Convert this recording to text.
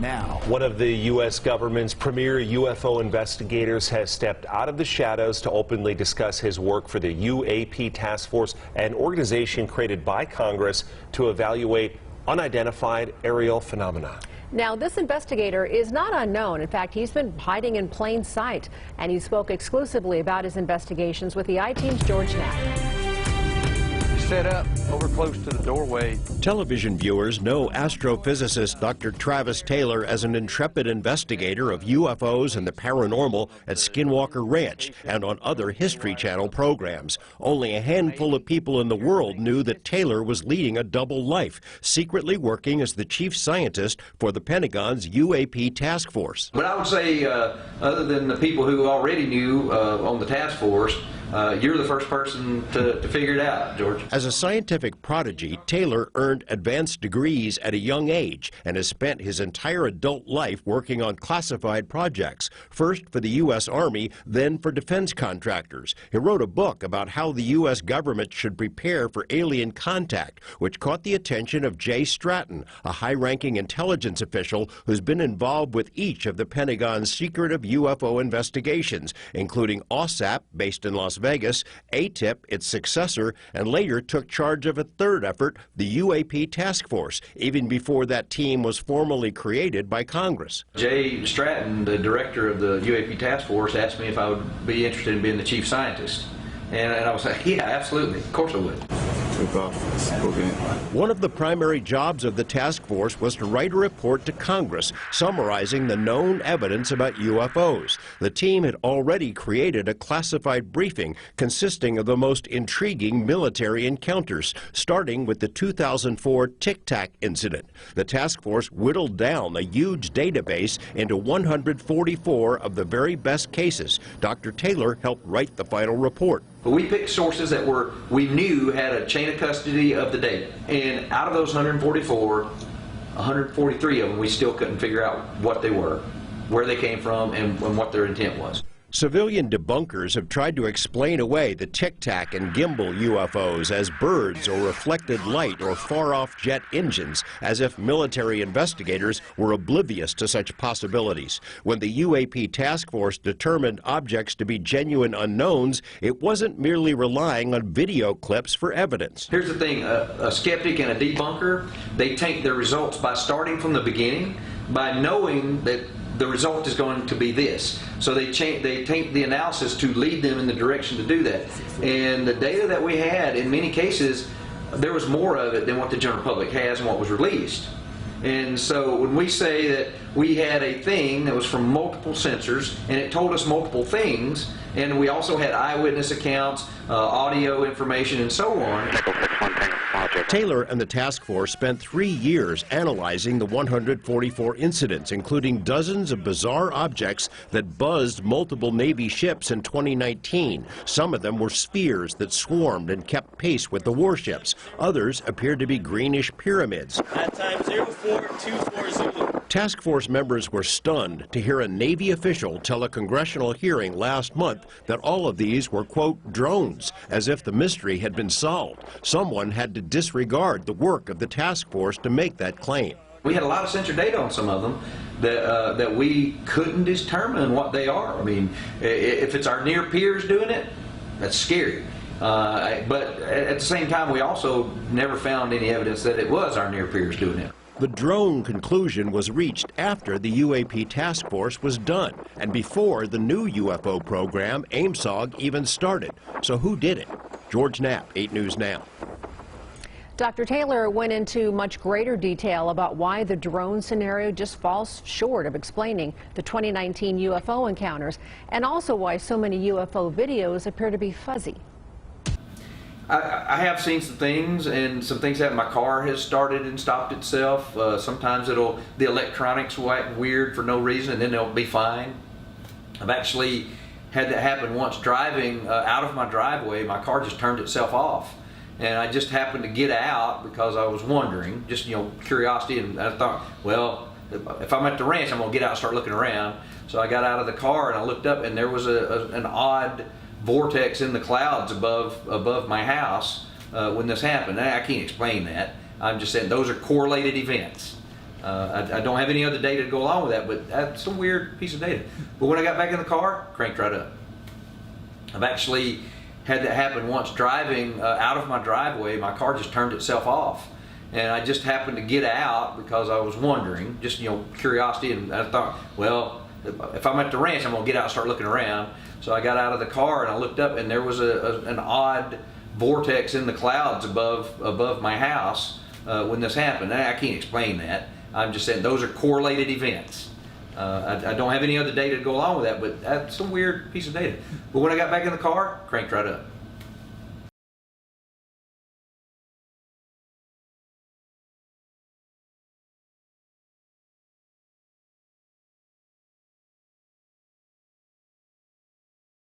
now. One of the U.S. government's premier UFO investigators has stepped out of the shadows to openly discuss his work for the UAP Task Force, an organization created by Congress to evaluate unidentified aerial phenomena. Now, this investigator is not unknown. In fact, he's been hiding in plain sight, and he spoke exclusively about his investigations with the I-Team's George Knapp. Set up over close to the doorway. Television viewers know astrophysicist Dr. Travis Taylor as an intrepid investigator of UFOs and the paranormal at Skinwalker Ranch and on other History Channel programs. Only a handful of people in the world knew that Taylor was leading a double life, secretly working as the chief scientist for the Pentagon's UAP task force. But I would say, other than the people who already knew on the task force, you're the first person to figure it out, George. As a scientific prodigy, Taylor earned advanced degrees at a young age and has spent his entire adult life working on classified projects, first for the U.S. Army, then for defense contractors. He wrote a book about how the U.S. government should prepare for alien contact, which caught the attention of Jay Stratton, a high-ranking intelligence official who's been involved with each of the Pentagon's secretive UFO investigations, including OSAP, based in Las Vegas, ATIP, its successor, and later took charge of a third effort, the UAP Task Force, even before that team was formally created by Congress. Jay Stratton, the director of the UAP Task Force, asked me if I would be interested in being the chief scientist. And I was like, yeah, absolutely, of course I would. One of the primary jobs of the task force was to write a report to Congress summarizing the known evidence about UFOs. The team had already created a classified briefing consisting of the most intriguing military encounters, starting with the 2004 Tic Tac incident. The task force whittled down a huge database into 144 of the very best cases. Dr. Taylor helped write the final report. But we picked sources that we knew had a chain of custody of the data. And out of those 144, 143 of them we still couldn't figure out what they were, where they came from, and what their intent was. Civilian debunkers have tried to explain away the Tic Tac and gimbal UFOs as birds or reflected light or far-off jet engines, as if military investigators were oblivious to such possibilities. When the UAP task force determined objects to be genuine unknowns, it wasn't merely relying on video clips for evidence. Here's the thing, a skeptic and a debunker, they take their results by starting from the beginning, by knowing that the result is going to be this. So they take the analysis to lead them in the direction to do that. And the data that we had, in many cases, there was more of it than what the general public has and what was released. And so when we say that we had a thing that was from multiple sensors and it told us multiple things, and we also had eyewitness accounts, audio information, and so on. Taylor and the task force spent 3 years analyzing the 144 incidents, including dozens of bizarre objects that buzzed multiple Navy ships in 2019. Some of them were spheres that swarmed and kept pace with the warships. Others appeared to be greenish pyramids. At time 0424 Zulu. Task force members were stunned to hear a Navy official tell a congressional hearing last month that all of these were, quote, drones, as if the mystery had been solved. Someone had to disregard the work of the task force to make that claim. We had a lot of sensor data on some of them that we couldn't determine what they are. I mean, if it's our near peers doing it, that's scary. But at the same time, we also never found any evidence that it was our near peers doing it. The drone conclusion was reached after the UAP task force was done and before the new UFO program, AIMSOG, even started. So who did it? George Knapp, 8 News Now. Dr. Taylor went into much greater detail about why the drone scenario just falls short of explaining the 2019 UFO encounters, and also why so many UFO videos appear to be fuzzy. I have seen some things, and some things that my car has started and stopped itself. Sometimes the electronics will act weird for no reason, and then they'll be fine. I've actually had that happen once driving out of my driveway. My car just turned itself off, and I just happened to get out because I was wondering, just curiosity, and I thought, well, if I'm at the ranch, I'm gonna get out and start looking around. So I got out of the car and I looked up, and there was an odd vortex in the clouds above my house when this happened. I can't explain that. I'm just saying those are correlated events. I don't have any other data to go along with that, but that's a weird piece of data. But when I got back in the car, cranked right up. I've actually had that happen once driving out of my driveway. My car just turned itself off. And I just happened to get out because I was wondering, just, curiosity, and I thought, well, if I'm at the ranch, I'm gonna get out and start looking around. So I got out of the car and I looked up, and there was an odd vortex in the clouds above my house when this happened. And I can't explain that. I'm just saying those are correlated events. I don't have any other data to go along with that, but that's some weird piece of data. But when I got back in the car, cranked right up.